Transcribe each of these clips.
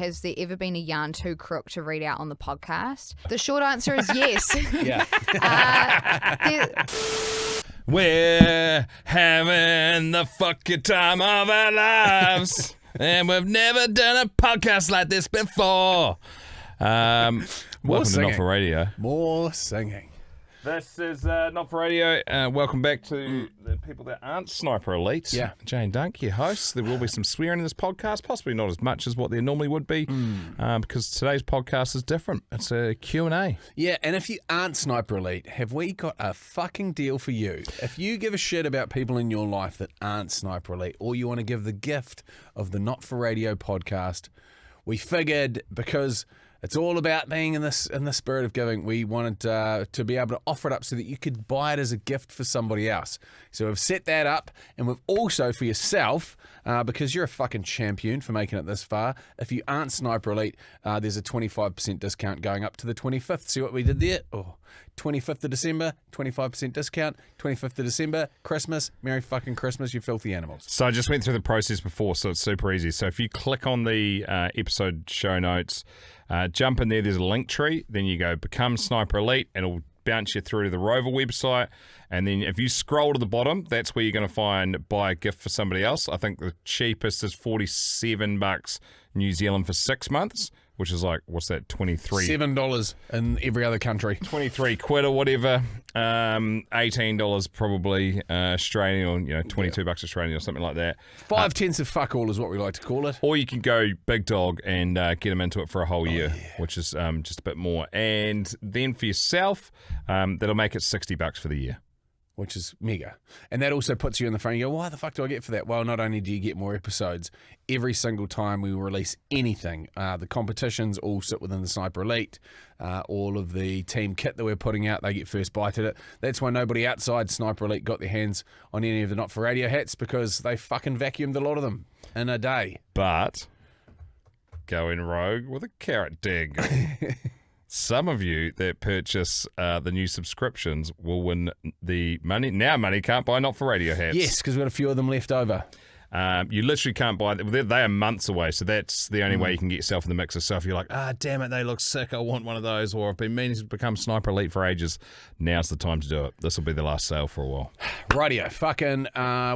has there ever been a yarn too crook to read out on the podcast? The short answer is yes. Yeah. We're having the fucking time of our lives, and we've never done a podcast like this before. Welcome to Not For Radio. More singing. This is Not For Radio. Welcome back to the people that aren't Sniper Elites. Yeah. Jane Dunc, your host. There will be some swearing in this podcast, possibly not as much as what there normally would be, because today's podcast is different. It's a Q&A. Yeah, and if you aren't Sniper Elite, have we got a fucking deal for you? If you give a shit about people in your life that aren't Sniper Elite, or you want to give the gift of the Not For Radio podcast, we figured because it's all about being in the spirit of giving. We wanted to be able to offer it up so that you could buy it as a gift for somebody else. So we've set that up, and we've also for yourself, because you're a fucking champion for making it this far. If you aren't Sniper Elite, there's a 25% discount going up to the 25th. See what we did there? 25th of December, 25% discount. 25th of December, Christmas. Merry fucking Christmas, you filthy animals. So I just went through the process before, so it's super easy. So if you click on the episode show notes, jump in there's a link tree, then you go Become Sniper Elite, and it'll bounce you through to the Rover website, and then if you scroll to the bottom, that's where you're going to find buy a gift for somebody else. I think the cheapest is $47 New Zealand for 6 months, which is like, what's that, $7 in every other country. 23 quid or whatever, $18 probably Australian, or $22 Australian or something like that. 5/10 of fuck all is what we like to call it. Or you can go big dog and get them into it for a whole year, which is just a bit more. And then for yourself, that'll make it $60 for the year. Which is mega. And that also puts you in the front. You go, why the fuck do I get for that? Well, not only do you get more episodes, every single time we release anything, the competitions all sit within the Sniper Elite. All of the team kit that we're putting out, they get first bite at it. That's why nobody outside Sniper Elite got their hands on any of the Not For Radio hats, because they fucking vacuumed a lot of them in a day. But going rogue with a carrot dig. Some of you that purchase the new subscriptions will win the money. Now money can't buy Not For Radio hats. Yes, because we've got a few of them left over. You literally can't buy them. They are months away, so that's the only way you can get yourself in the mixer. So if you're like, damn it, they look sick, I want one of those, or I've been meaning to become Sniper Elite for ages, now's the time to do it. This will be the last sale for a while. Rightio, fucking,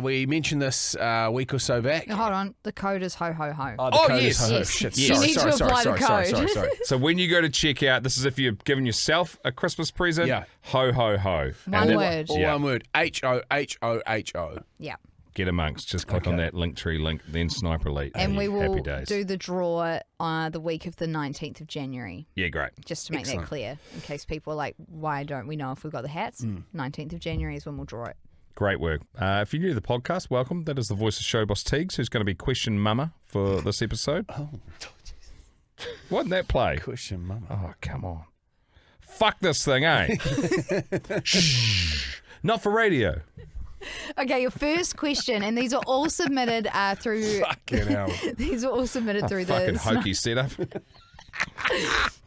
we mentioned this a week or so back. Hold on, the code is ho ho ho. The code yes. is ho, ho. Yes. Shit. You need to apply the code. Sorry. So when you go to checkout, this is if you're giving yourself a Christmas present, ho ho ho. One word. All one word. H-O-H-O-H-O. Yeah. Get amongst. Just click on that link tree link, then Sniper Elite. And we will Happy days. do the draw the week of the 19th of January. Yeah, great. Just to make that clear, in case people are like, why don't we know if we've got the hats? 19th of January is when we'll draw it. Great work. If you're new to the podcast, welcome. That is the voice of Showboss Teagues, who's going to be Question Mama for this episode. Oh, jeez. Why didn't that play? Question Mama. Oh, come on. Fuck this thing, eh? Shh. Not for radio. Okay, your first question, and these are all submitted through. Fucking hell. These are all submitted through Fucking hokey setup.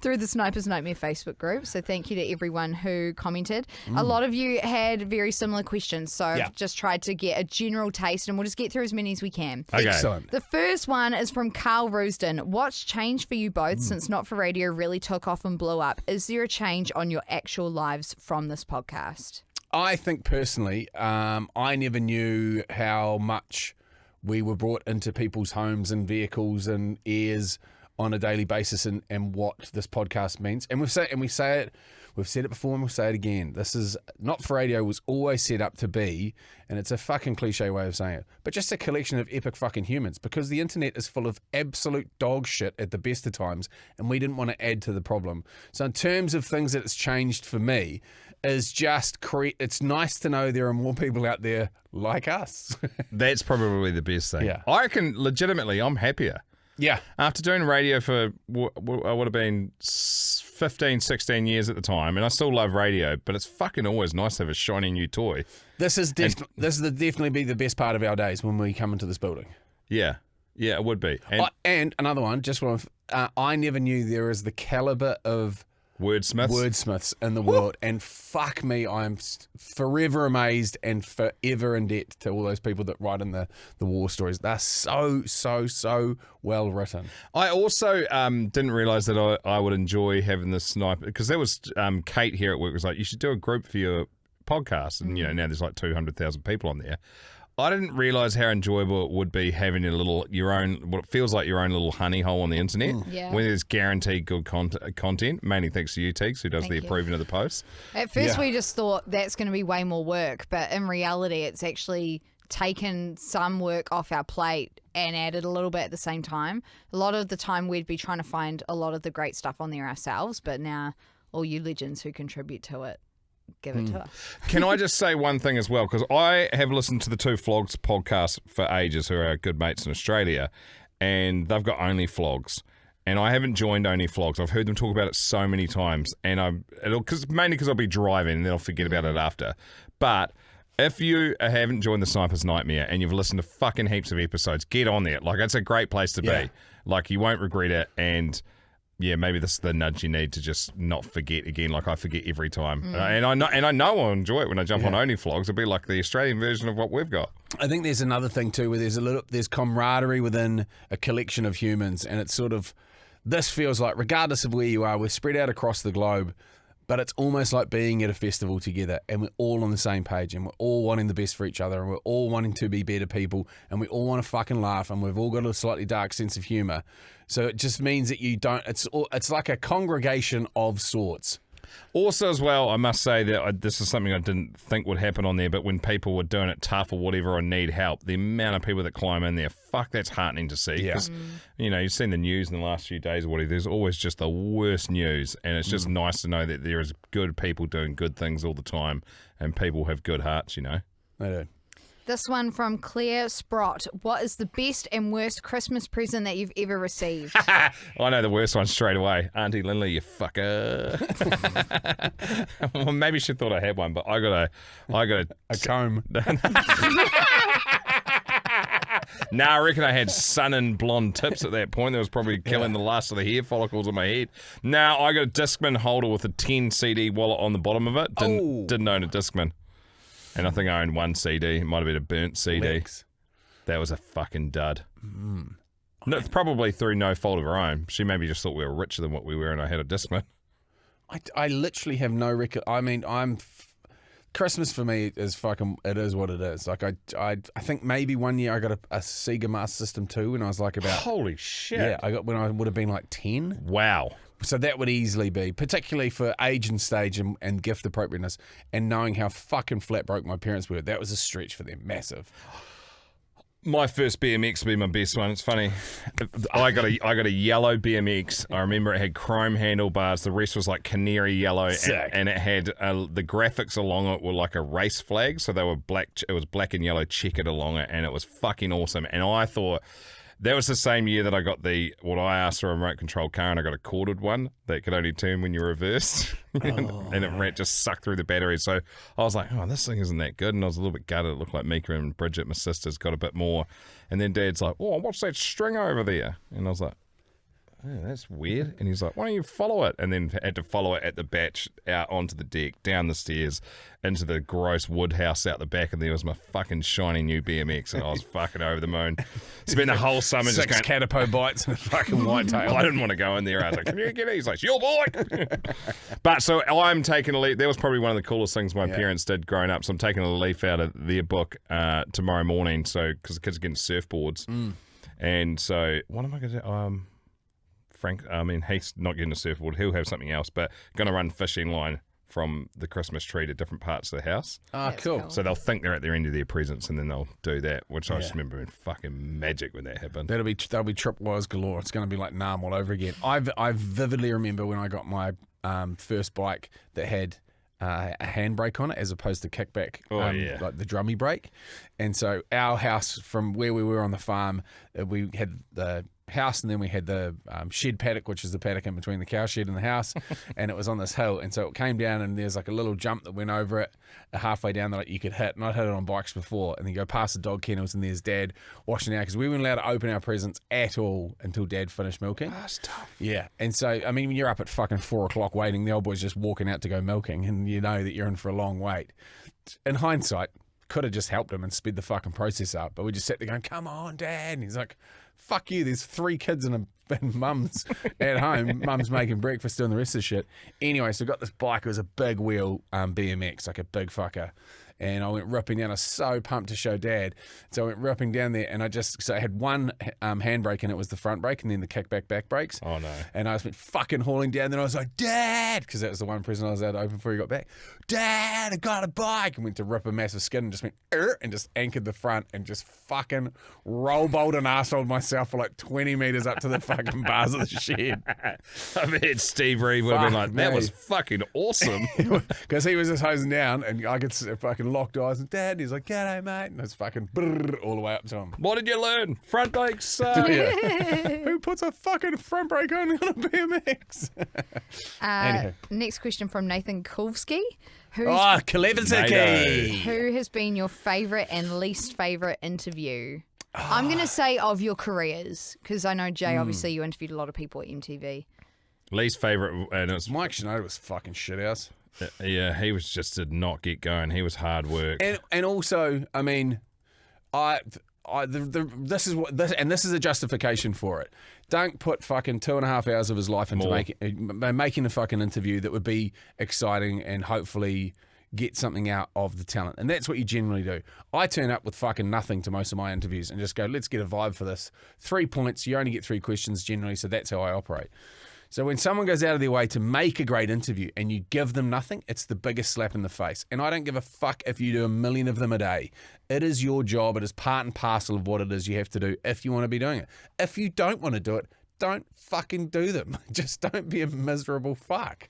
through the Snipers Nightmare Facebook group. So thank you to everyone who commented. A lot of you had very similar questions, so I've just tried to get a general taste, and we'll just get through as many as we can. Okay. Excellent. The first one is from Carl Roosden. What's changed for you both since Not For Radio really took off and blew up? Is there a change on your actual lives from this podcast? I think personally, I never knew how much we were brought into people's homes and vehicles and ears on a daily basis, and what this podcast means. And we've said it before and we'll say it again. This is Not For Radio was always set up to be, and it's a fucking cliche way of saying it, but just a collection of epic fucking humans, because the internet is full of absolute dog shit at the best of times, and we didn't want to add to the problem. So in terms of things that it's changed for me, is just it's nice to know there are more people out there like us. That's probably the best thing. Yeah. I reckon, legitimately, I'm happier. Yeah. After doing radio for, I would have been 15, 16 years at the time, and I still love radio, but it's fucking always nice to have a shiny new toy. This is definitely be the best part of our days when we come into this building. Yeah. Yeah, it would be. And another one, just one. I never knew there is the caliber of wordsmiths in the world. And fuck me, I'm forever amazed and forever in debt to all those people that write in the war stories. They're so well written. I also didn't realise that I would enjoy having this sniper, because there was Kate here at work was like, you should do a group for your podcast, and now there's like 200,000 people on there. I didn't realise how enjoyable it would be having your own, what feels like your own little honey hole on the internet, where there's guaranteed good content, mainly thanks to you, Teeks, who does the approving of the posts. At first we just thought that's going to be way more work, but in reality it's actually taken some work off our plate and added a little bit at the same time. A lot of the time we'd be trying to find a lot of the great stuff on there ourselves, but now all you legends who contribute to it, give it to us. Can I just say one thing as well? Because I have listened to the Two Flogs podcast for ages, who are our good mates in Australia, and they've got Only Flogs. And I haven't joined Only Flogs. I've heard them talk about it so many times, and mainly because I'll be driving and then I'll forget about it after. But if you haven't joined the Sniper's Nightmare and you've listened to fucking heaps of episodes, get on there. Like, it's a great place to be. Like, you won't regret it, and yeah, maybe this is the nudge you need to just not forget again, like I forget every time. And I know I'll enjoy it when I jump on Only Flogs. It'll be like the Australian version of what we've got. I think there's another thing too, where there's camaraderie within a collection of humans, and it's sort of, this feels like, regardless of where you are, we're spread out across the globe, but it's almost like being at a festival together, and we're all on the same page, and we're all wanting the best for each other, and we're all wanting to be better people, and we all want to fucking laugh, and we've all got a slightly dark sense of humour. So it just means that you don't, it's like a congregation of sorts. Also, as well, I must say that this is something I didn't think would happen on there, but when people were doing it tough or whatever or need help, the amount of people that climb in there, fuck, that's heartening to see. Because, you've seen the news in the last few days or whatever, there's always just the worst news, and it's just nice to know that there is good people doing good things all the time, and people have good hearts, They do. This one from Claire Sprott. What is the best and worst Christmas present that you've ever received? I know the worst one straight away. Auntie Lindley, you fucker. Well, maybe she thought I had one, but I got a comb. Nah, I reckon I had sun and blonde tips at that point. That was probably killing the last of the hair follicles on my head. Now I got a Discman holder with a 10 CD wallet on the bottom of it. Didn't own a Discman. And I think I owned one CD. It might have been a burnt CD. Lex. That was a fucking dud. No, probably through no fault of her own. She maybe just thought we were richer than what we were, and I had a Discman. I literally have no record. I mean, Christmas for me is fucking, it is what it is. Like, I think maybe one year I got a Sega Master System 2 when I was like about... Holy shit. Yeah, I got when I would have been like 10. Wow. So that would easily be, particularly for age and stage and gift appropriateness, and knowing how fucking flat broke my parents were. That was a stretch for them, massive. My first BMX would be my best one. It's funny. I got a yellow BMX. I remember it had chrome handlebars. The rest was like canary yellow, and it had the graphics along it were like a race flag. So they were black. It was black and yellow checkered along it, and it was fucking awesome. And I thought. That was the same year that I got what I asked for a remote control car, and I got a corded one that could only turn when you reversed. And it just sucked through the battery. So I was like, oh, this thing isn't that good. And I was a little bit gutted. It looked like Mika and Bridget, my sister's, got a bit more. And then Dad's like, oh, what's that string over there? And I was like, oh, that's weird. And he's like, why don't you follow it? And then had to follow it at the batch out onto the deck, down the stairs, into the gross wood house out the back, and there was my fucking shiny new BMX, and I was fucking over the moon. Spent the whole summer just going... 6 Catapo bites and a fucking whitetail. I didn't want to go in there. I was like, can you get it? He's like, it's your boy. But so I'm taking a leaf. That was probably one of the coolest things my parents did growing up. So I'm taking a leaf out of their book tomorrow morning, so because the kids are getting surfboards. And so what am I going to do? Frank, I mean, he's not getting a surfboard. He'll have something else, but going to run fishing line from the Christmas tree to different parts of the house. Oh, cool. So they'll think they're at their end of their presents, and then they'll do that, which I just remember being fucking magic when that happened. That'll be tripwires galore. It's going to be like Nam all over again. I vividly remember when I got my first bike that had a handbrake on it as opposed to kickback, like the drummy brake. And so our house, from where we were on the farm, we had the house, and then we had the shed paddock, which is the paddock in between the cow shed and the house, and it was on this hill, and so it came down, and there's like a little jump that went over it halfway down that you could hit, and I'd hit it on bikes before, and then you go past the dog kennels, and there's Dad washing out, because we weren't allowed to open our presents at all until Dad finished milking. That's tough. Yeah, and so, I mean, when you're up at fucking 4 o'clock waiting, the old boy's just walking out to go milking, and you know that you're in for a long wait. In hindsight, could have just helped him and sped the fucking process up, but we just sat there going, come on, Dad, and he's like, fuck you, there's 3 kids and mum's at home, mum's making breakfast, doing the rest of the shit. Anyway, so I got this bike, it was a big wheel BMX, like a big fucker. And I went ripping down. I was so pumped to show Dad. So I went ripping down there, and I had one handbrake, and it was the front brake, and then the kickback back brakes. Oh, no. And I was fucking hauling down. Then I was like, Dad, because that was the one present I was allowed to open before he got back. Dad, I got a bike. And went to rip a massive skid and just went, and just anchored the front and just fucking roll bowled and arseholed myself for like 20 metres up to the fucking bars of the shed. I bet Steve Reed would have been like, that was fucking awesome. Because he was just hosing down, and I could fucking locked eyes, and Dad, he's like, g'day, mate. And it's fucking all the way up to him. What did you learn? Front brakes suck. Yeah. Who puts a fucking front brake on a BMX? Next question from Nathan Kulski. Kalevitsky. Who has been your favourite and least favourite interview? I'm going to say of your careers, because I know, Jay, obviously you interviewed a lot of people at MTV. Least favourite, and it's Mike Shinoda was fucking shit house. Yeah, he was just did not get going. He was hard work. And also, I mean, this is a justification for it. Dunc put fucking 2.5 hours of his life into making a fucking interview that would be exciting and hopefully get something out of the talent. And that's what you generally do. I turn up with fucking nothing to most of my interviews and just go, let's get a vibe for this. 3 points, you only get 3 questions generally, so that's how I operate. So when someone goes out of their way to make a great interview and you give them nothing, it's the biggest slap in the face. And I don't give a fuck if you do 1 million of them a day. It is your job. It is part and parcel of what it is you have to do if you want to be doing it. If you don't want to do it, don't fucking do them. Just don't be a miserable fuck.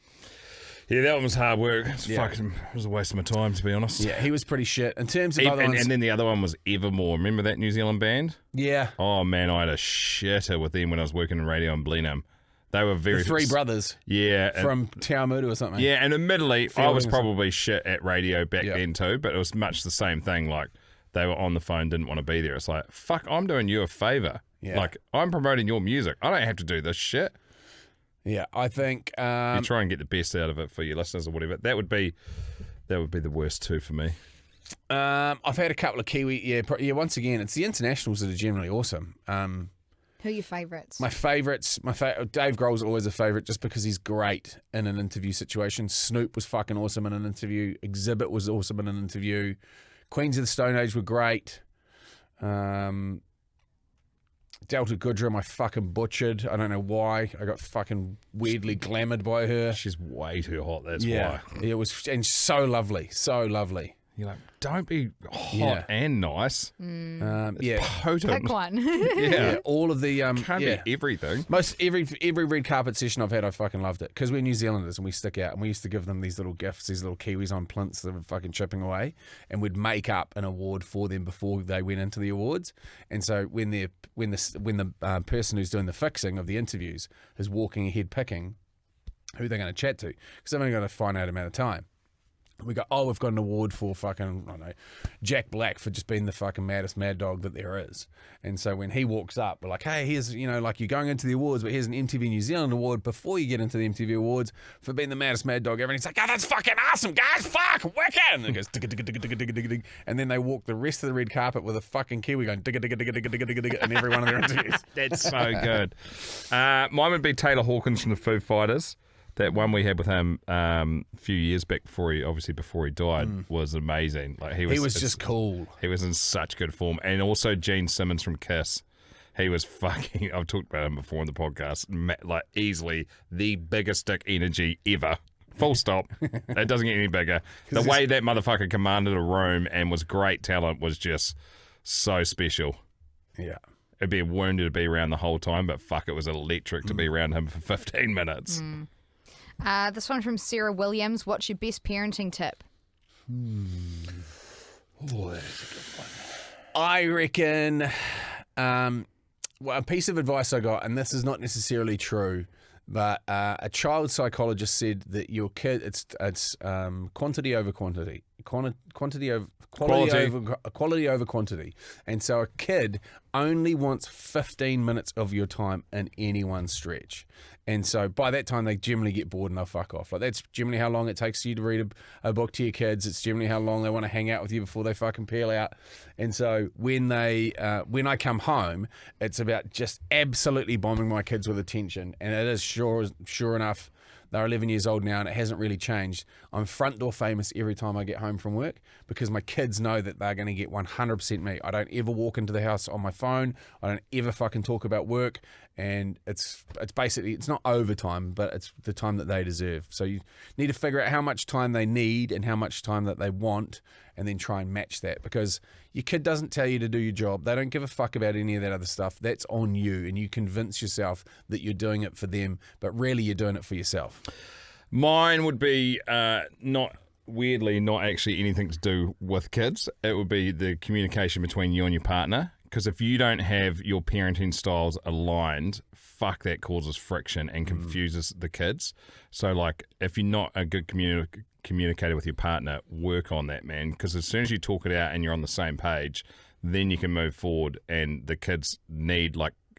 Yeah, that one was hard work. It was a waste of my time, to be honest. Yeah, he was pretty shit. In terms of other ones, and then the other one was Evermore. Remember that New Zealand band? Yeah. Oh, man, I had a shitter with them when I was working in radio in Blenheim. They were very... The 3 brothers. Yeah. From Te Awamutu or something. Yeah, and admittedly, I was probably shit at radio back then too, but it was much the same thing. Like, they were on the phone, didn't want to be there. It's like, fuck, I'm doing you a favour. Yeah. Like, I'm promoting your music. I don't have to do this shit. Yeah, I think... you try and get the best out of it for your listeners or whatever. That would be the worst too for me. I've had a couple of Kiwi... Yeah, once again, it's the internationals that are generally awesome. Who are your favourites? My favourites, Dave Grohl's always a favourite just because he's great in an interview situation. Snoop was fucking awesome in an interview. Exhibit was awesome in an interview. Queens of the Stone Age were great. Delta Goodrum, I fucking butchered. I don't know why. I got fucking weirdly glamoured by her. She's way too hot, that's why. Yeah, it was, and so lovely, so lovely. You're like, don't be hot and nice. Yeah, potent. Pick one. yeah, all of the can't be everything. Most every red carpet session I've had, I fucking loved it because we're New Zealanders and we stick out, and we used to give them these little gifts, these little Kiwis on plinths that were fucking chipping away, and we'd make up an award for them before they went into the awards. And so when the person who's doing the fixing of the interviews is walking ahead picking who they're going to chat to, because they've only got a finite amount of time. We go, oh, we've got an award for fucking, I don't know, Jack Black for just being the fucking maddest mad dog that there is. And so when he walks up, we're like, hey, here's, like you're going into the awards, but here's an MTV New Zealand award before you get into the MTV awards for being the maddest mad dog ever. And he's like, oh, that's fucking awesome, guys, fuck, wicked. And it goes, digga, digga, digga, digga, digga, digga, digga. And then they walk the rest of the red carpet with a fucking Kiwi going, digga, digga, digga, digga, digga, digga, digga, in every one of their interviews. That's so good. Mine would be Taylor Hawkins from the Foo Fighters. That one we had with him a few years back before he died was amazing. Like he was just cool. He was in such good form. And also Gene Simmons from Kiss. He was fucking, I've talked about him before in the podcast, like easily the biggest dick energy ever. Full stop. It doesn't get any bigger. The way that motherfucker commanded a room and was great talent was just so special. Yeah. It'd be a wound to be around the whole time, but fuck, it was electric to be around him for 15 minutes. This one from Sarah Williams. What's your best parenting tip? Oh, that's a good one. I reckon a piece of advice I got, and this is not necessarily true, but a child psychologist said that your kid, it's quantity over quantity, quality over quantity, and so a kid only wants 15 minutes of your time in any one stretch. And so by that time, they generally get bored and they'll fuck off. Like that's generally how long it takes you to read a book to your kids. It's generally how long they want to hang out with you before they fucking peel out. And so when I come home, it's about just absolutely bombing my kids with attention. And it is sure enough, they're 11 years old now and it hasn't really changed. I'm front door famous every time I get home from work because my kids know that they're going to get 100% me. I don't ever walk into the house on my phone. I don't ever fucking talk about work. And it's basically, it's not overtime, but it's the time that they deserve. So you need to figure out how much time they need and how much time that they want and then try and match that because your kid doesn't tell you to do your job. They don't give a fuck about any of that other stuff. That's on you and you convince yourself that you're doing it for them, but really you're doing it for yourself. Mine would be not actually anything to do with kids. It would be the communication between you and your partner. Because if you don't have your parenting styles aligned, fuck, that causes friction and confuses the kids. So, like, if you're not a good communicator with your partner, work on that, man. Because as soon as you talk it out and you're on the same page, then you can move forward. And the kids need,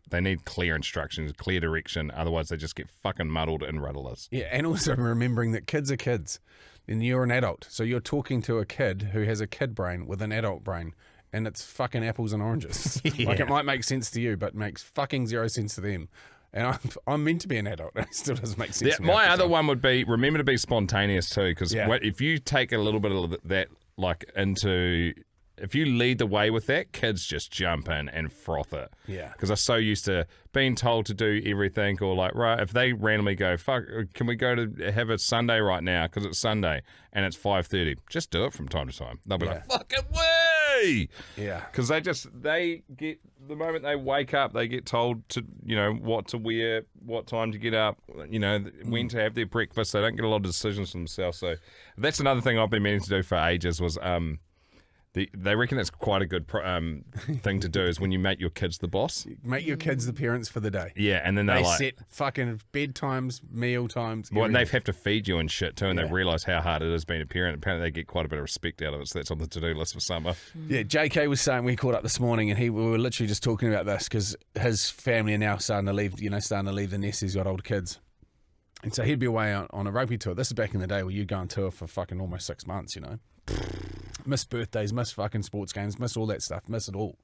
they need clear instructions, clear direction. Otherwise, they just get fucking muddled and rudderless. Yeah, and also remembering that kids are kids. And you're an adult. So you're talking to a kid who has a kid brain with an adult brain. And it's fucking apples and oranges. Yeah. Like, it might make sense to you, but makes fucking zero sense to them. And I'm meant to be an adult. It still doesn't make sense to me. My other one would be, remember to be spontaneous too, because if you take a little bit of that, if you lead the way with that, kids just jump in and froth it. Yeah. Because they're so used to being told to do everything, or like, right, if they randomly go, fuck, can we go to have a Sunday right now because it's Sunday and it's 5:30, just do it from time to time. They'll be like, fucking way! Yeah. Because they get, the moment they wake up, they get told to, what to wear, what time to get up, when to have their breakfast. They don't get a lot of decisions for themselves. So that's another thing I've been meaning to do for ages was, they reckon that's quite a good thing to do is when you make your kids the boss. Make your kids the parents for the day. Yeah, and then they set fucking bedtimes, meal times. Well, and they have to feed you and shit too, and they realise how hard it is being a parent. Apparently, they get quite a bit of respect out of it, so that's on the to-do list for summer. Yeah, JK was saying, we caught up this morning, and we were literally just talking about this because his family are now starting to leave the nest. He's got older kids. And so he'd be away on a rugby tour. This is back in the day where you go on tour for fucking almost 6 months, Miss birthdays, miss fucking sports games, miss all that stuff, miss it all.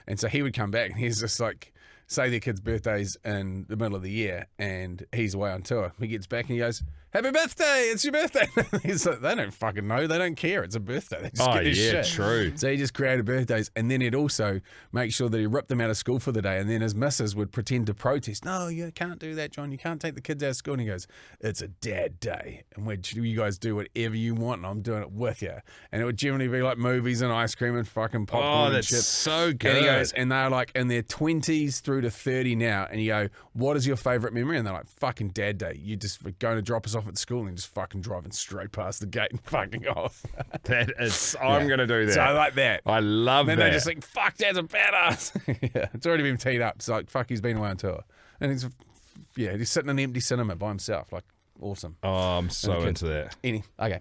And so he would come back and he's just like, say their kids' birthdays in the middle of the year and he's away on tour. He gets back and he goes, happy birthday, it's your birthday. He's like, they don't fucking know, they don't care, it's a birthday. They just get this shit. True. So he just created birthdays and then he'd also make sure that he ripped them out of school for the day and then his missus would pretend to protest. No, you can't do that, John. You can't take the kids out of school. And he goes, it's a dad day in which you guys do whatever you want and I'm doing it with you. And it would generally be like movies and ice cream and fucking popcorn and shit. So good. And he goes, and they're like in their 20s through to 30 now. And you go, what is your favourite memory? And they're like, fucking dad day. You just going to drop us off at school and just fucking driving straight past the gate and fucking off. That is, I'm going to do that. So I like that. I love that. And then they just think, fuck, dad's a badass. Yeah, it's already been teed up. It's like, fuck, he's been away on tour. And he's sitting in an empty cinema by himself. Like, awesome. Oh, I'm so into that. Okay.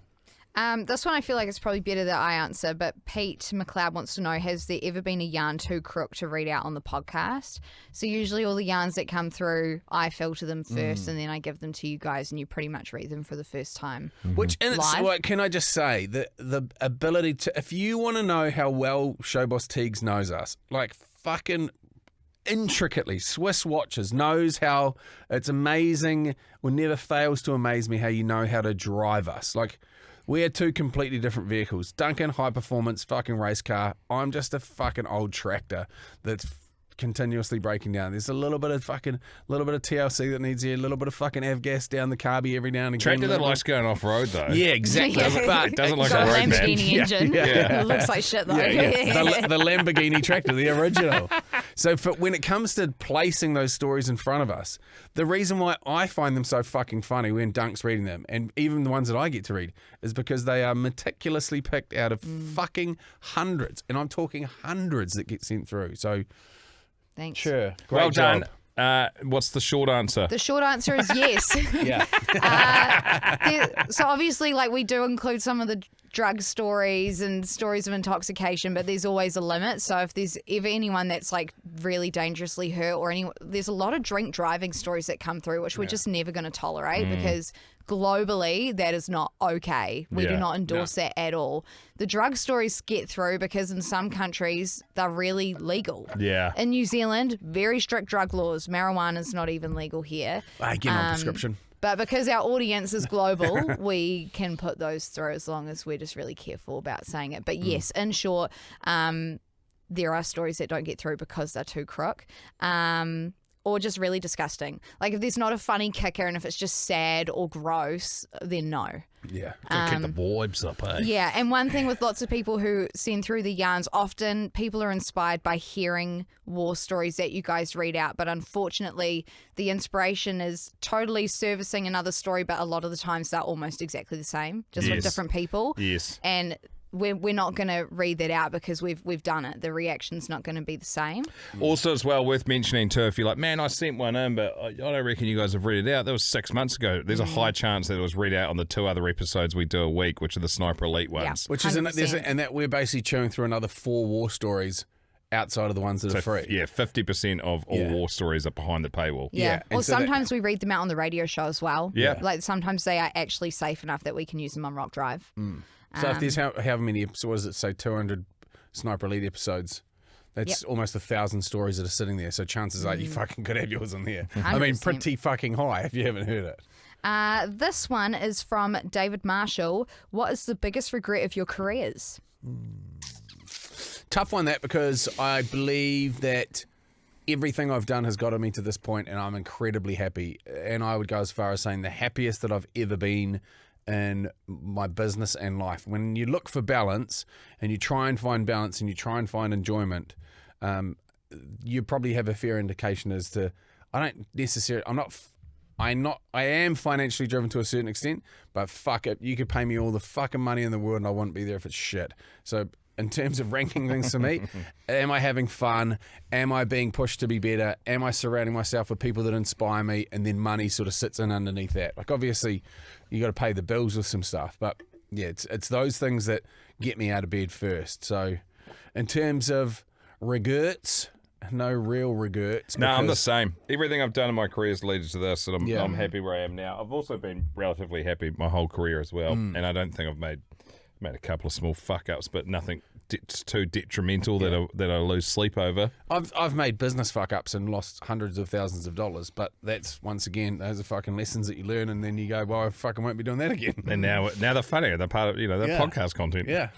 This one I feel like it's probably better that I answer, but Pete McLeod wants to know, has there ever been a yarn too crook to read out on the podcast? So usually all the yarns that come through, I filter them first and then I give them to you guys and you pretty much read them for the first time. Which, and it's, what can I just say, the ability to, if you want to know how well Showboss Teagues knows us, like fucking intricately, Swiss watches, knows how, it's amazing, or never fails to amaze me how you know how to drive us. Like, we are two completely different vehicles. Duncan, high performance fucking race car. I'm just a fucking old tractor that's continuously breaking down. There's a little bit of TLC that needs here, a little bit of fucking avgas down the carby every now and again. Tractor that likes going off road though. Yeah, exactly. But it doesn't like got a road Lamborghini engine. Yeah. It looks like shit though. The Lamborghini tractor, the original. So when it comes to placing those stories in front of us, the reason why I find them so fucking funny when Dunc's reading them, and even the ones that I get to read, is because they are meticulously picked out of fucking hundreds, and I'm talking hundreds that get sent through. So Thanks. Sure. Great Well job. done. What's the short answer? The short answer is yes. Yeah. So obviously, like, we do include some of the drug stories and stories of intoxication, but there's always a limit. So if there's ever anyone that's like really dangerously hurt, or there's a lot of drink driving stories that come through, which we're just never going to tolerate because globally that is not okay. We do not endorse that at all. The drug stories get through because in some countries they're really legal. Yeah. In New Zealand, very strict drug laws. Marijuana is not even legal here. Again, on prescription. But because our audience is global, we can put those through as long as we're just really careful about saying it. But yes, in short, there are stories that don't get through because they're too crook. Or just really disgusting. Like, if there's not a funny kicker and if it's just sad or gross, then no. Yeah. Gotta keep the vibes up, eh? Yeah, and one thing with lots of people who send through the yarns, often people are inspired by hearing war stories that you guys read out, but unfortunately the inspiration is totally servicing another story, but a lot of the times they're almost exactly the same, just with different people. Yes. And we're not going to read that out because we've done it. The reaction's not going to be the same. Also, as well, worth mentioning too, if you're like, man, I sent one in, but I don't reckon you guys have read it out. That was 6 months ago. There's a high chance that it was read out on the 2 other episodes we do a week, which are the Sniper Elite ones. Yeah. Which is, and 100%. that we're basically chewing through another 4 war stories outside of the ones that are free. Yeah, 50% of all war stories are behind the paywall. Yeah. and Or so that- sometimes we read them out on the radio show as well. Yeah. Like, sometimes they are actually safe enough that we can use them on Rock Drive. So if there's however many episodes, what does it say, 200 Sniper Elite episodes, that's almost 1,000 stories that are sitting there. So chances are you fucking could have yours in there. I mean, 100%. pretty fucking high if you haven't heard it. This one is from David Marshall. What is the biggest regret of your careers? Tough one, that, because I believe that everything I've done has gotten me to this point and I'm incredibly happy. And I would go as far as saying the happiest that I've ever been in my business and life. When you look for balance and you try and find balance and you try and find enjoyment, you probably have a fair indication as to, I am financially driven to a certain extent, but fuck it, you could pay me all the fucking money in the world and I wouldn't be there if it's shit. So in terms of ranking things for me, am I having fun? Am I being pushed to be better? Am I surrounding myself with people that inspire me? And then money sort of sits in underneath that. Like, obviously, you got to pay the bills with some stuff, but yeah, it's those things that get me out of bed first. So in terms of regrets, no real regrets. No, I'm the because- same. Everything I've done in my career has led to this, and I'm happy where I am now. I've also been relatively happy my whole career as well, and I don't think I've made a couple of small fuck ups, but nothing too detrimental that I lose sleep over. I've made business fuck ups and lost hundreds of thousands of dollars, but that's, once again, those are fucking lessons that you learn, and then you go, well, I fucking won't be doing that again. And now they're funny. They're part of the podcast content. Yeah.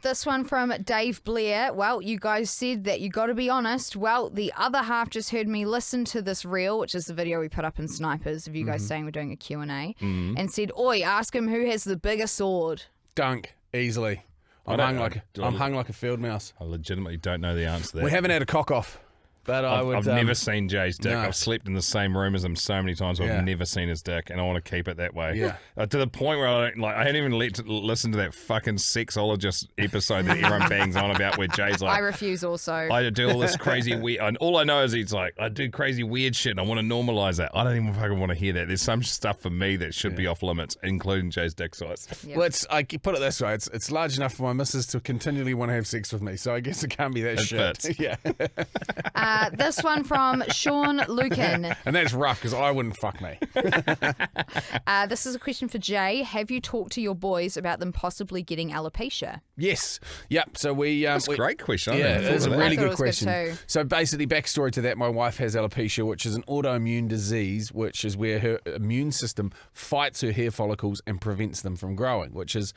This one from Dave Blair. Well, you guys said that you got to be honest. Well, the other half just heard me listen to this reel, which is the video we put up in Snipers of you guys saying we're doing a Q&A, and said, oi, ask him who has the bigger sword. Dunc, easily. I'm hung like a field mouse. I legitimately don't know the answer to that. We haven't had a cock off, but I've never seen Jay's dick. no. I've slept in the same room as him so many times. But Yeah. I've never seen his dick, and I want to keep it that way. Yeah. To the point where I hadn't even listen to that fucking sexologist episode that everyone bangs on about, where Jay's like, I refuse also. I do all this crazy weird, and all I know is he's like, I do crazy weird shit, and I want to normalize that. I don't even fucking want to hear that. There's some stuff for me that should be off limits, including Jay's dick size. Yep. Well, I put it this way: it's large enough for my missus to continually want to have sex with me. So I guess it can't be that shit. fits. Yeah, This one from Sean Lucan. and that's rough because I wouldn't fuck me. This is a question for Jay. Have you talked to your boys about them possibly getting alopecia? Yes. Yep. So That's a great question. Yeah, it's a really I thought it good was good question. too. So basically, backstory to that, my wife has alopecia, which is an autoimmune disease, which is where her immune system fights her hair follicles and prevents them from growing, which is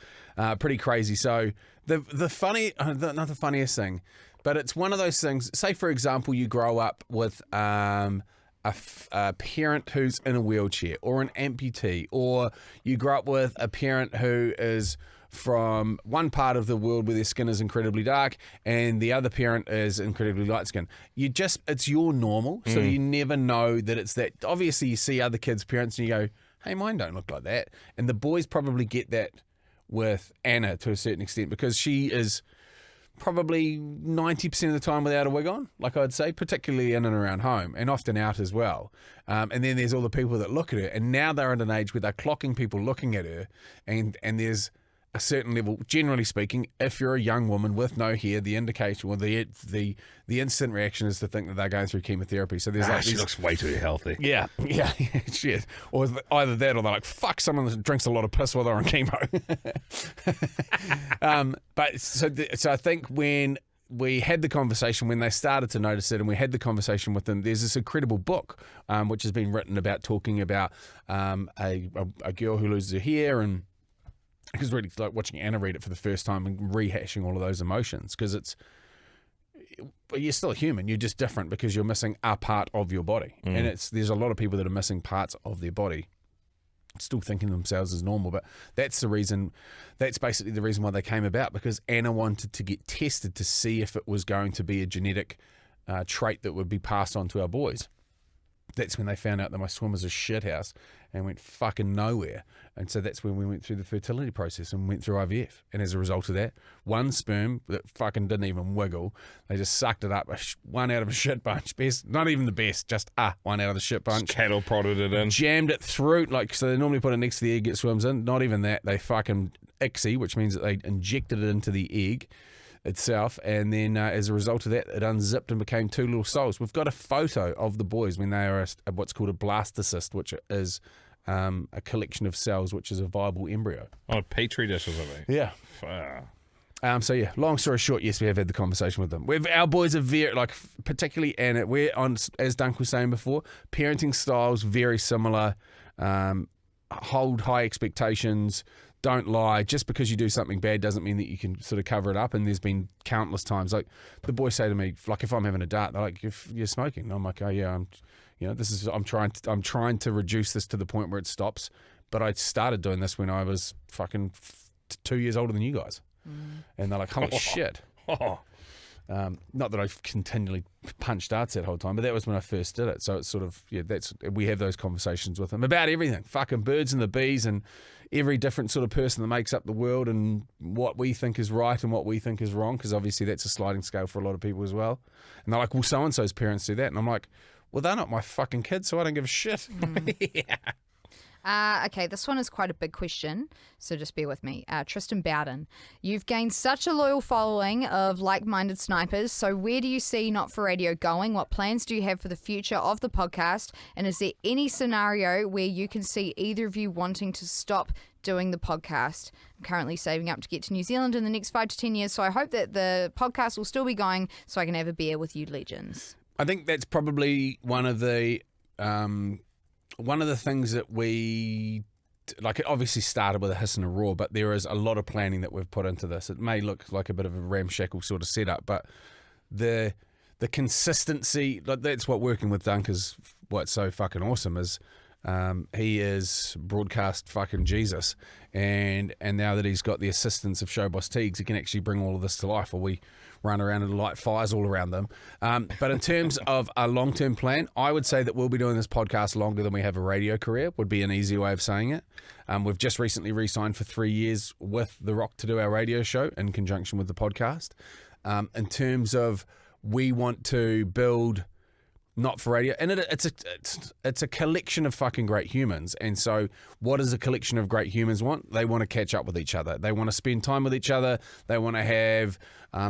pretty crazy. So the funny, not the funniest thing, but it's one of those things. Say, for example, you grow up with a parent who's in a wheelchair, or an amputee, or you grow up with a parent who is from one part of the world where their skin is incredibly dark and the other parent is incredibly light skinned. It's your normal, so you never know that it's that. Obviously, you see other kids' parents and you go, hey, mine don't look like that. And the boys probably get that with Anna to a certain extent, because she is probably 90% of the time without a wig on, like I'd say, particularly in and around home, and often out as well. And then there's all the people that look at her, and now they're at an age where they're clocking people looking at her, and there's a certain level, generally speaking, if you're a young woman with no hair, the indication or the instant reaction is to think that they're going through chemotherapy. So there's she looks way too healthy. Yeah, shit. Or either that, or they're like, fuck, someone that drinks a lot of piss while they're on chemo. So I think when we had the conversation, when they started to notice it, and we had the conversation with them, there's this incredible book which has been written about talking about a girl who loses her hair, and it was really like watching Anna read it for the first time and rehashing all of those emotions, because you're still a human. You're just different because you're missing a part of your body. And there's a lot of people that are missing parts of their body, still thinking of themselves as normal. But that's basically the reason why they came about, because Anna wanted to get tested to see if it was going to be a genetic trait that would be passed on to our boys. That's when they found out that my swim was a shithouse and went fucking nowhere. And so that's when we went through the fertility process and went through IVF. And as a result of that, one sperm that fucking didn't even wiggle, they just sucked it up, one out of a shit bunch. Best, not even the best, just one out of the shit bunch. Just cattle prodded it in. Jammed it through, so they normally put it next to the egg it swims in. Not even that. They fucking ICSI, which means that they injected it into the egg itself, and then as a result of that, it unzipped and became two little souls. We've got a photo of the boys when they are what's called a blastocyst, which is a collection of cells, which is a viable embryo. On a petri dish or something. Yeah. So yeah, long story short, yes, we have had the conversation with them. Our boys are very, particularly Anna, we're on, as Dunc was saying before, parenting styles very similar. Hold high expectations. Don't lie. Just because you do something bad doesn't mean that you can sort of cover it up. And there's been countless times, like the boys say to me, like if I'm having a dart, they're like, "You're smoking." And I'm like, "Oh yeah, I'm trying to reduce this to the point where it stops." But I started doing this when I was fucking 2 years older than you guys, and they're like, "Holy shit!" Not that I've continually punched darts that whole time, but that was when I first did it. So it's sort of, we have those conversations with them about everything, fucking birds and the bees and every different sort of person that makes up the world and what we think is right and what we think is wrong, because obviously that's a sliding scale for a lot of people as well. And they're like, well, so-and-so's parents do that. And I'm like, well, they're not my fucking kids, so I don't give a shit. Okay, this one is quite a big question, so just bear with me. Tristan Bowden, you've gained such a loyal following of like-minded snipers, so where do you see Not For Radio going? What plans do you have for the future of the podcast? And is there any scenario where you can see either of you wanting to stop doing the podcast? I'm currently saving up to get to New Zealand in the next 5 to 10 years, so I hope that the podcast will still be going so I can have a beer with you legends. I think that's probably one of the things that we, like, it obviously started with a hiss and a roar, but there is a lot of planning that we've put into this. It may look like a bit of a ramshackle sort of setup, but the consistency, like, that's what working with Dunc is what's so fucking awesome is he is broadcast fucking Jesus, and now that he's got the assistance of Showboss Teagues, he can actually bring all of this to life, or we run around and light fires all around them. But in terms of a long-term plan, I would say that we'll be doing this podcast longer than we have a radio career, would be an easy way of saying it. We've just recently re-signed for 3 years with The Rock to do our radio show in conjunction with the podcast. In terms of, we want to build Not For Radio, and it's a collection of fucking great humans. And so what does a collection of great humans want? They want to catch up with each other. They want to spend time with each other. They want to have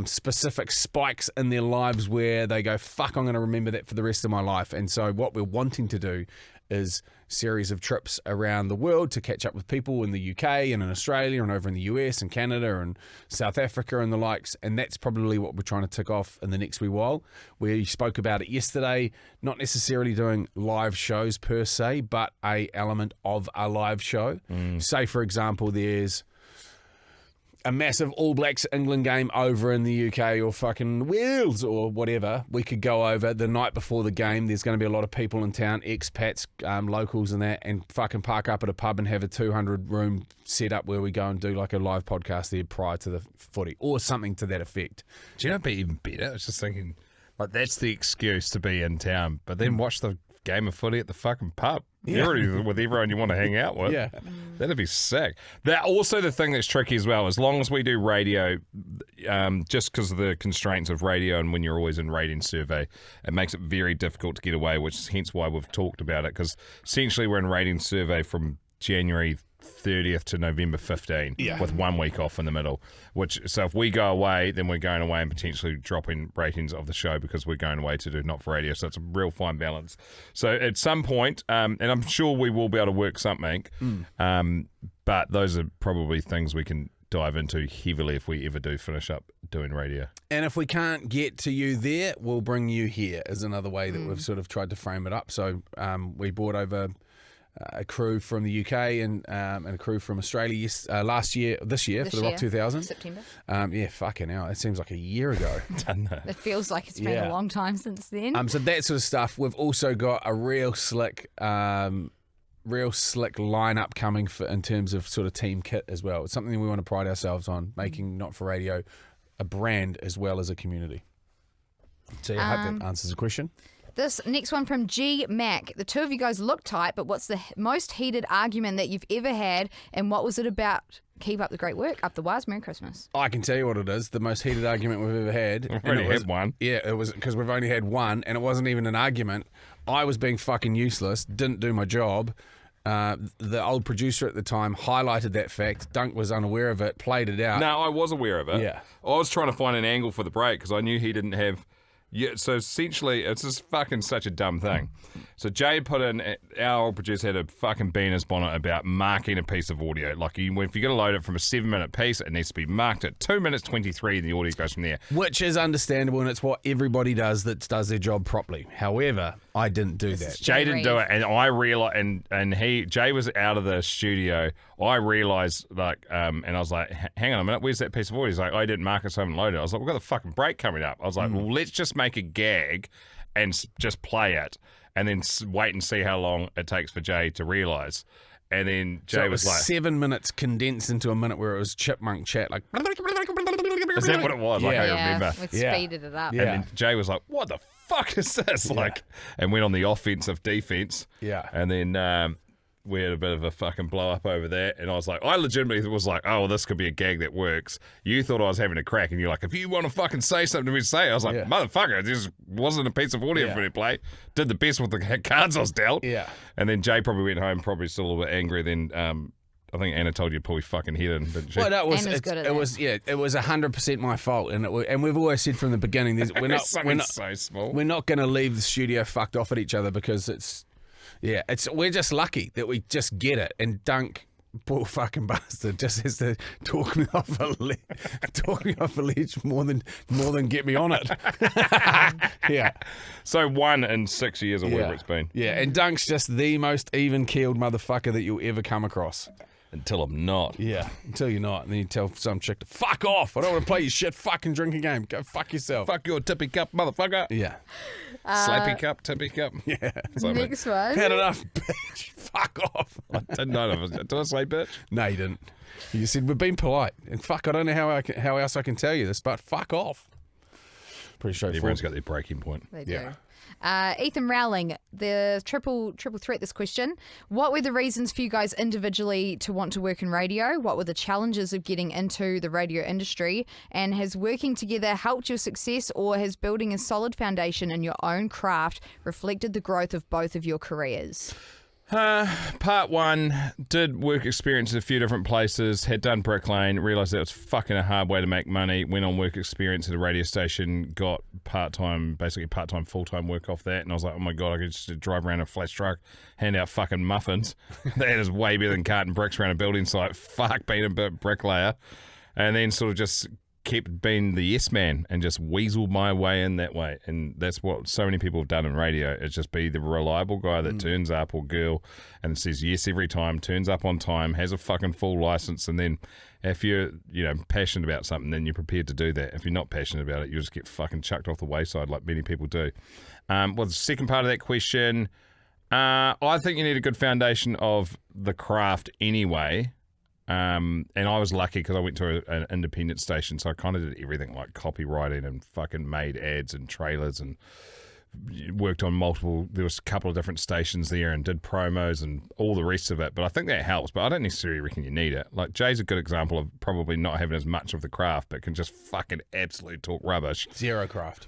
specific spikes in their lives where they go, fuck, I'm going to remember that for the rest of my life. And so what we're wanting to do is series of trips around the world to catch up with people in the UK and in Australia and over in the US and Canada and South Africa and the likes. And that's probably what we're trying to tick off in the next wee while. We spoke about it yesterday, not necessarily doing live shows per se, but a element of a live show. Say, for example, there's a massive All Blacks England game over in the UK or fucking Wales or whatever. We could go over the night before the game. There's going to be a lot of people in town, expats, locals and that, and fucking park up at a pub and have a 200-room setup where we go and do like a live podcast there prior to the footy or something to that effect. Do you know it'd be even better? I was just thinking, like, that's the excuse to be in town, but then watch the game of footy at the fucking pub. Yeah. You're with everyone you want to hang out with. Yeah. That'd be sick. That also the thing that's tricky as well, as long as we do radio, just because of the constraints of radio and when you're always in ratings survey, it makes it very difficult to get away, which is hence why we've talked about it, because essentially we're in ratings survey from January 30th to November 15, with 1 week off in the middle. So if we go away, then we're going away and potentially dropping ratings of the show because we're going away to do Not For Radio. So it's a real fine balance. So at some point, and I'm sure we will be able to work something, but those are probably things we can dive into heavily if we ever do finish up doing radio. And if we can't get to you there, we'll bring you here is another way that we've sort of tried to frame it up. So we brought over a crew from the UK and a crew from Australia this year for the Rock 2000. September. Yeah, fucking hell. It seems like a year ago. Doesn't it? It feels like it's been a long time since then. So that sort of stuff. We've also got a real slick lineup coming in terms of sort of team kit as well. It's something we want to pride ourselves on, making Not For Radio a brand as well as a community. So I hope that answers the question. This next one from G Mac. The two of you guys look tight, but what's the most heated argument that you've ever had, and what was it about? Keep up the great work. Up the wires. Merry Christmas. I can tell you what it is. The most heated argument we've ever had. We've only had one. Yeah, it was because we've only had one, and it wasn't even an argument. I was being fucking useless, didn't do my job. The old producer at the time highlighted that fact. Dunc was unaware of it, played it out. No, I was aware of it. Yeah. I was trying to find an angle for the break because I knew he didn't have... Yeah, so essentially, it's just fucking such a dumb thing. So Jay put in, our old producer had a fucking beaner's bonnet about marking a piece of audio. Like, if you're going to load it from a 7-minute piece, it needs to be marked at 2 minutes 23, and the audio goes from there. Which is understandable, and it's what everybody does that does their job properly. However, I didn't do that. Jay didn't do it, and I realized, and Jay was out of the studio. I realized, like, and I was like, hang on a minute, where's that piece of audio? He's like, I didn't mark it, so I haven't loaded it. I was like, we've got the fucking break coming up. I was like, well, let's just make a gag and just play it, and then wait and see how long it takes for Jay to realize. And then Jay was like, 7 minutes condensed into a minute where it was chipmunk chat, like. Is that what it was? Like, I remember. We speeded it up. Yeah. And then Jay was like, what the fuck is this? Like, and went on the offensive defense. Yeah. And then we had a bit of a fucking blow up over that. And I was like, I legitimately was like, oh, well, this could be a gag that works. You thought I was having a crack, and you're like, if you want to fucking say something to me, say it. I was like, motherfucker, it just wasn't a piece of audio for me to play. Did the best with the cards I was dealt. Yeah. And then Jay probably went home, probably still a little bit angry. Then I think Anna told you to pull your fucking head in, didn't she? Well, that was Anna's good at that. it was 100% my fault, and we've always said from the beginning, we're not so small. We're not going to leave the studio fucked off at each other because we're just lucky that we just get it. And Dunc, poor fucking bastard, just has to talk me off a ledge more than get me on it. Yeah. So 1 in 6 years or whatever it's been. Yeah, and Dunc's just the most even-keeled motherfucker that you'll ever come across. Until I'm not. Yeah, until you're not. And then you tell some chick to fuck off. I don't want to play your shit fucking drinking game. Go fuck yourself. Fuck your tippy cup, motherfucker. Yeah. Slappy cup, tippy cup. Yeah. Next one. Had enough, bitch. Fuck off. I didn't know. Did I say bitch? No, you didn't. You said we've been polite. And fuck, I don't know how else I can tell you this, but fuck off. Pretty straightforward. Everyone's got their breaking point. They do. Yeah. Ethan Rowling, the triple threat this question. What were the reasons for you guys individually to want to work in radio? What were the challenges of getting into the radio industry? And has working together helped your success, or has building a solid foundation in your own craft reflected the growth of both of your careers? Part 1, did work experience at a few different places, had done bricklaying, realised that was fucking a hard way to make money, went on work experience at a radio station, got part-time, full-time work off that, and I was like, oh my God, I could just drive around a flash truck, hand out fucking muffins. That is way better than carting bricks around a building site. Fuck being a bricklayer. And then sort of just kept being the yes man and just weaseled my way in that way. And that's what so many people have done in radio, is just be the reliable guy that turns up, or girl, and says yes every time, turns up on time, has a fucking full license. And then if you're passionate about something, then you're prepared to do that. If you're not passionate about it, you just get fucking chucked off the wayside like many people do. Well, the second part of that question, I think you need a good foundation of the craft anyway. And I was lucky because I went to an independent station, so I kind of did everything, like copywriting and fucking made ads and trailers and worked on multiple, there was a couple of different stations there and did promos and all the rest of it, but I think that helps, but I don't necessarily reckon you need it. Like, Jay's a good example of probably not having as much of the craft, but can just fucking absolutely talk rubbish. Zero craft.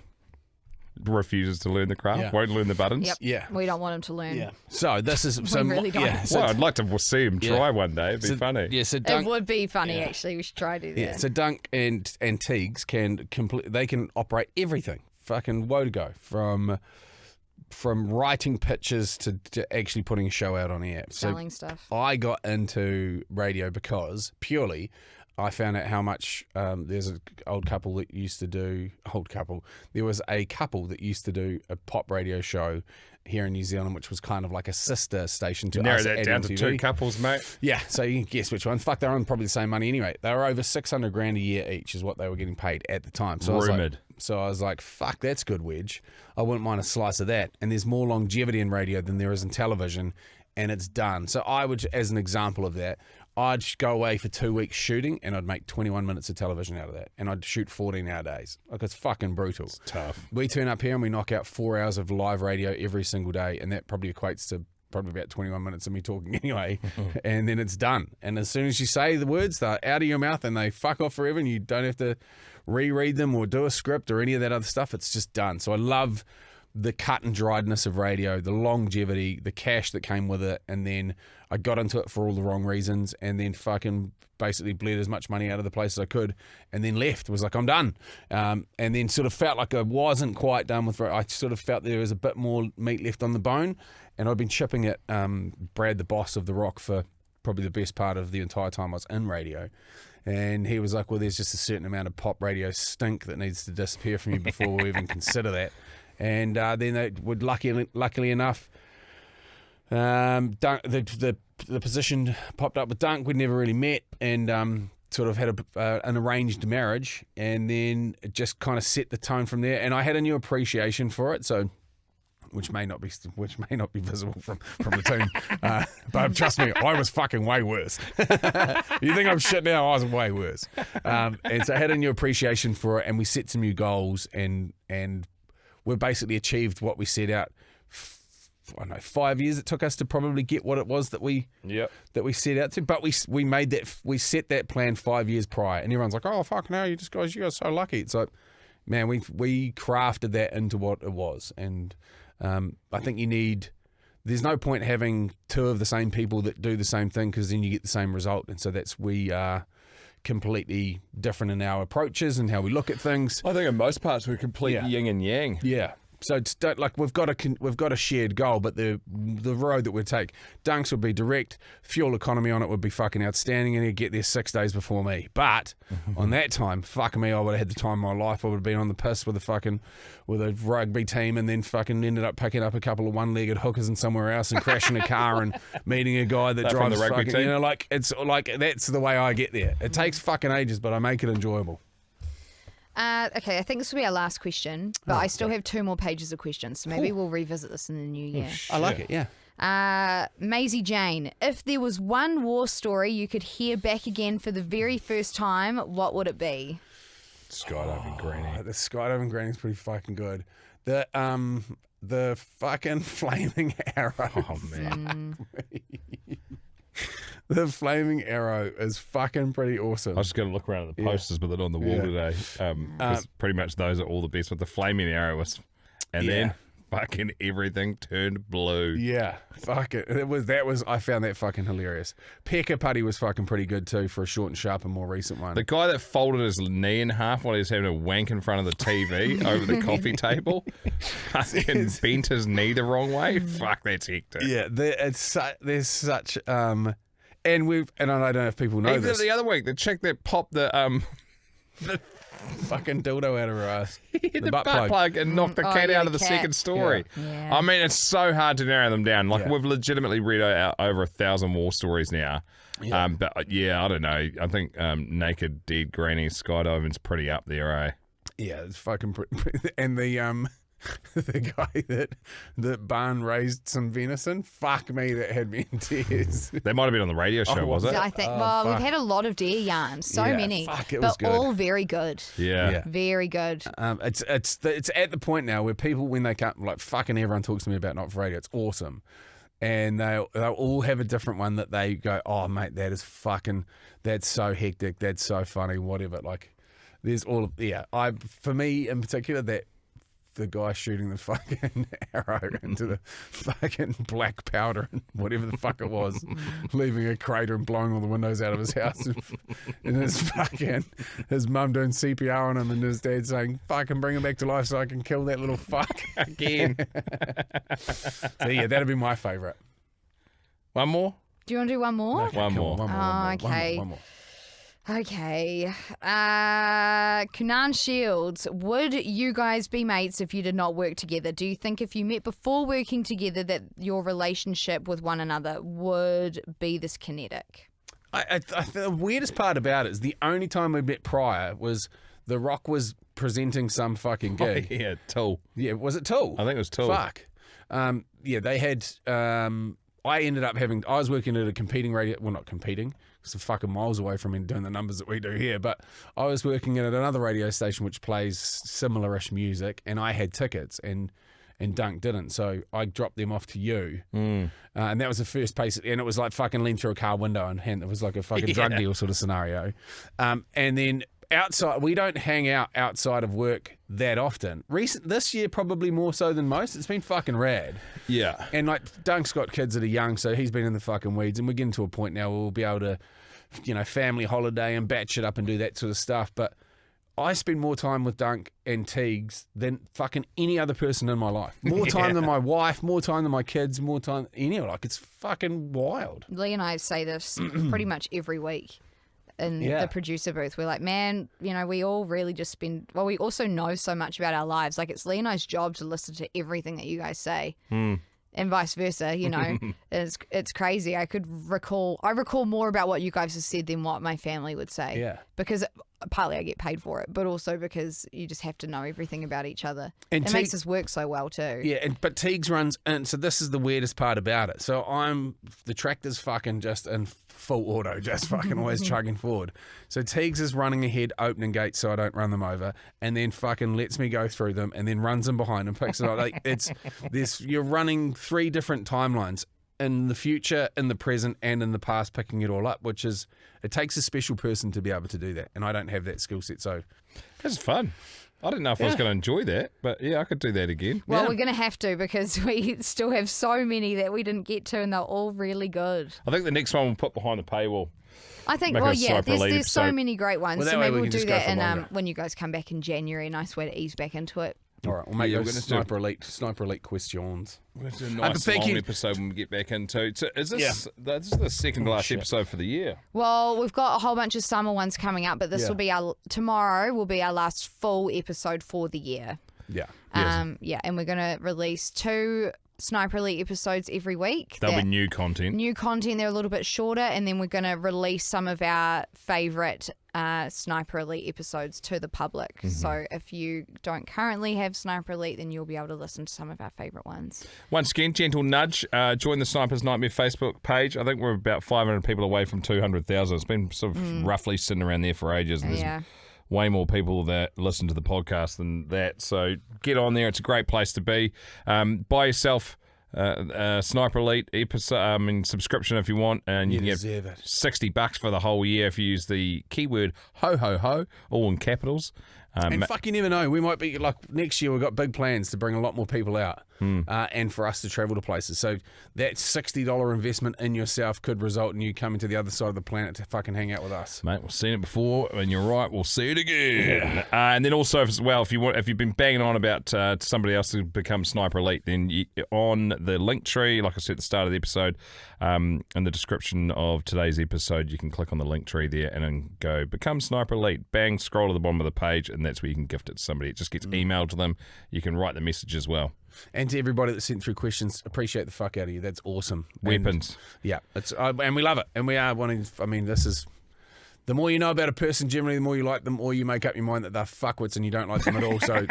Refuses to learn the craft, Yeah. won't learn the buttons. Yep. Yeah. We don't want him to learn. Yeah. So this is We really don't. Yeah. So, Well, I'd like to see him try one day. It'd be funny. yeah. So It Dunc, would be funny, actually. We should try to do that. yeah. So Dunc and Teagues can They can operate everything. Fucking woe to go from writing pitches to actually putting a show out on air. Selling stuff. I got into radio because purely I found out how much there's an old couple that used to do There was a couple that used to do a pop radio show here in New Zealand, which was kind of like a sister station to Narrow us that at down to MTV. 2 couples, mate. Yeah, so you can guess which one. Fuck, they're on probably the same money anyway. They were over $600,000 a year each, is what they were getting paid at the time. So Rumoured. I was like, fuck, that's good wedge. I wouldn't mind a slice of that. And there's more longevity in radio than there is in television, and it's done. So I would, as an example of that, I'd go away for 2 weeks shooting, and I'd make 21 minutes of television out of that. And I'd shoot 14-hour days. Like, it's fucking brutal. It's tough. We turn up here and we knock out 4 hours of live radio every single day, and that probably equates to probably about 21 minutes of me talking anyway, and then it's done. And as soon as you say the words, they're out of your mouth and they fuck off forever, and you don't have to reread them or do a script or any of that other stuff. It's just done. So I love the cut and driedness of radio, the longevity, the cash that came with it, and then I got into it for all the wrong reasons, and then fucking basically bled as much money out of the place as I could, and then left. Was like, I'm done, and then sort of felt like I wasn't quite done with. I sort of felt there was a bit more meat left on the bone, and I'd been chipping at Brad, the boss of The Rock, for probably the best part of the entire time I was in radio. And he was like, well, there's just a certain amount of pop radio stink that needs to disappear from you before we even consider that. And then they would, luckily enough, the position popped up with Dunc. We'd never really met, and sort of had an arranged marriage, and then it just kind of set the tone from there. And I had a new appreciation for it, so which may not be visible from the team, but trust me, I was fucking way worse. You think I'm shit now? I was way worse. And so I had a new appreciation for it, and we set some new goals, and we've basically achieved what we set out. I don't know, 5 years it took us to probably get what it was that we set out to. But we set that plan 5 years prior, and everyone's like, "Oh fuck no, you guys are so lucky." It's like, man, we crafted that into what it was, and I think there's no point having two of the same people that do the same thing, because then you get the same result. And so we are completely different in our approaches and how we look at things. I think in most parts we're complete yin and yang. Yeah. So it's like we've got a shared goal, but the road that we take, Dunc's would be direct, fuel economy on it would be fucking outstanding, and he'd get there 6 days before me. But on that time, fuck me, I would have had the time of my life. I would have been on the piss with a rugby team, and then fucking ended up picking up a couple of one-legged hookers in somewhere else and crashing a car and meeting a guy that drives the rugby fucking, team? it's like that's the way I get there. It takes fucking ages, but I make it enjoyable. Okay, I think this will be our last question, but I still have 2 more pages of questions, so maybe we'll revisit this in the new year. I like it, yeah. Maisie Jane, if there was one war story you could hear back again for the very first time, what would it be? Skydiving granny. The skydiving granny's pretty fucking good. The fucking flaming arrow. Oh man. The flaming arrow is fucking pretty awesome. I was just going to look around at the posters, but they're on the wall today. 'Cause pretty much those are all the best. But the flaming arrow was, and then fucking everything turned blue. Yeah, fuck it. I found that fucking hilarious. Pekka Putty was fucking pretty good too for a short and sharp and more recent one. The guy that folded his knee in half while he was having a wank in front of the TV over the coffee table, fucking bent his knee the wrong way. Fuck, that's hectic. Yeah, there's such and I don't know if people know Even this. the other week, the chick that popped the fucking dildo out of her ass. the butt plug and knocked the cat out of the second story. Yeah. I mean, it's so hard to narrow them down. Like, Yeah. we've legitimately read out over 1,000 war stories now. Yeah. But I don't know. I think naked dead granny skydiving's pretty up there, eh? Yeah, it's fucking and the guy that barn raised some venison. Fuck me, that had me in tears. That might have been on the radio show, was it? I think. fuck. We've had a lot of deer yarns, so Yeah, many, fuck, it but was good. all very good. Yeah. Very good. It's at the point now where people, when they come, like fucking everyone talks to me about Not for Radio. It's awesome. And they'll all have a different one that they go, oh, mate, that's so hectic, that's so funny, whatever. Like, there's all of, for me in particular, that the guy shooting the fucking arrow into the fucking black powder and whatever the fuck it was, leaving a crater and blowing all the windows out of his house. And his mum doing CPR on him and his dad saying, fucking bring him back to life so I can kill that little fuck again. So yeah, that'd be my favourite. One more? Do you want to do one more? One more. Okay. One more. Okay. Cunan Shields, would you guys be mates if you did not work together? Do you think if you met before working together that your relationship with one another would be this kinetic? The weirdest part about it is the only time we met prior was The Rock was presenting some fucking gig. Oh, yeah, Tool. Yeah, was it Tool? I think it was Tool. Fuck. They had... I ended up I was working at a competing radio... Well, not competing. It's fucking miles away from me doing the numbers that we do here. But I was working at another radio station which plays similar-ish music, and I had tickets, and Dunc didn't. So I dropped them off to you. And that was the first place. And it was like fucking lean through a car window, and it was like a fucking drug deal sort of scenario. And then... outside, we don't hang out outside of work that often. This year, probably more so than most. It's been fucking rad. Yeah. And like Dunk's got kids that are young, so he's been in the fucking weeds, and we're getting to a point now where we'll be able to, family holiday and batch it up and do that sort of stuff. But I spend more time with Dunc and Teagues than fucking any other person in my life. More time than my wife, more time than my kids, more time it's fucking wild. Lee and I say this pretty much every week. In the producer booth, we're like, man, we all really just spend. Well, we also know so much about our lives. Like, it's Lee and I's job to listen to everything that you guys say, and vice versa. It's crazy. I recall more about what you guys have said than what my family would say. Yeah, because partly I get paid for it, but also because you just have to know everything about each other. And it makes us work so well too. Yeah, but Teagues runs, and so this is the weirdest part about it. So the tractor's fucking just in full auto, just fucking always chugging forward. So Teagues is running ahead, opening gates so I don't run them over, and then fucking lets me go through them, and then runs them behind and picks it up. Like you're running 3 different timelines. In the future, in the present, and in the past, picking it all up, it takes a special person to be able to do that, and I don't have that skill set. So that's fun. I didn't know if I was going to enjoy that, but yeah, I could do that again. Well, we're going to have to, because we still have so many that we didn't get to, and they're all really good. I think the next one we'll put behind the paywall. I think, there's so many great ones. Well, so maybe we'll do that and when you guys come back in January. A nice way to ease back into it. All right, we'll make those Sniper Elite questions. We're going to do a nice long episode when we get back into. So is this this is the second to last episode for the year? Well, we've got a whole bunch of summer ones coming up, but this will be tomorrow will be our last full episode for the year. Yeah. And we're going to release 2 Sniper Elite episodes every week. There'll be new content. They're a little bit shorter, and then we're going to release some of our favourite Sniper Elite episodes to the public. So if you don't currently have Sniper Elite, then you'll be able to listen to some of our favourite ones. Once again, gentle nudge. Join the Sniper's Nightmare Facebook page. I think we're about 500 people away from 200,000. It's been sort of roughly sitting around there for ages. And there's way more people that listen to the podcast than that. So get on there. It's a great place to be. Buy yourself Sniper Elite episode, subscription if you want, and you can get $60 for the whole year if you use the keyword ho ho ho, all in capitals. And fuck, you never know. We might be like next year. We've got big plans to bring a lot more people out, and for us to travel to places. So that $60 investment in yourself could result in you coming to the other side of the planet to fucking hang out with us, mate. We've seen it before, and you're right. We'll see it again. And then also as well, if you've been banging on about somebody else to become Sniper Elite, then on the link tree, like I said at the start of the episode, in the description of today's episode, you can click on the link tree there and then go become Sniper Elite. Bang, scroll to the bottom of the page, and that's where you can gift it to somebody. It just gets emailed to them. You can write the message as well. And to everybody that sent through questions, appreciate the fuck out of you. That's awesome. Weapons. And we love it. And we are wanting. I mean, this is The more you know about a person, generally, the more you like them, or you make up your mind that they're fuckwits and you don't like them at all. So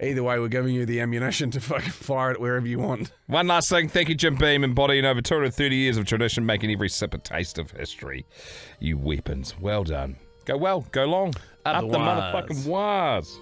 either way, we're giving you the ammunition to fucking fire it wherever you want. One last thing. Thank you, Jim Beam, embodying over 230 years of tradition, making every sip a taste of history. You weapons. Well done. Go well, go long. Up the motherfucking wires.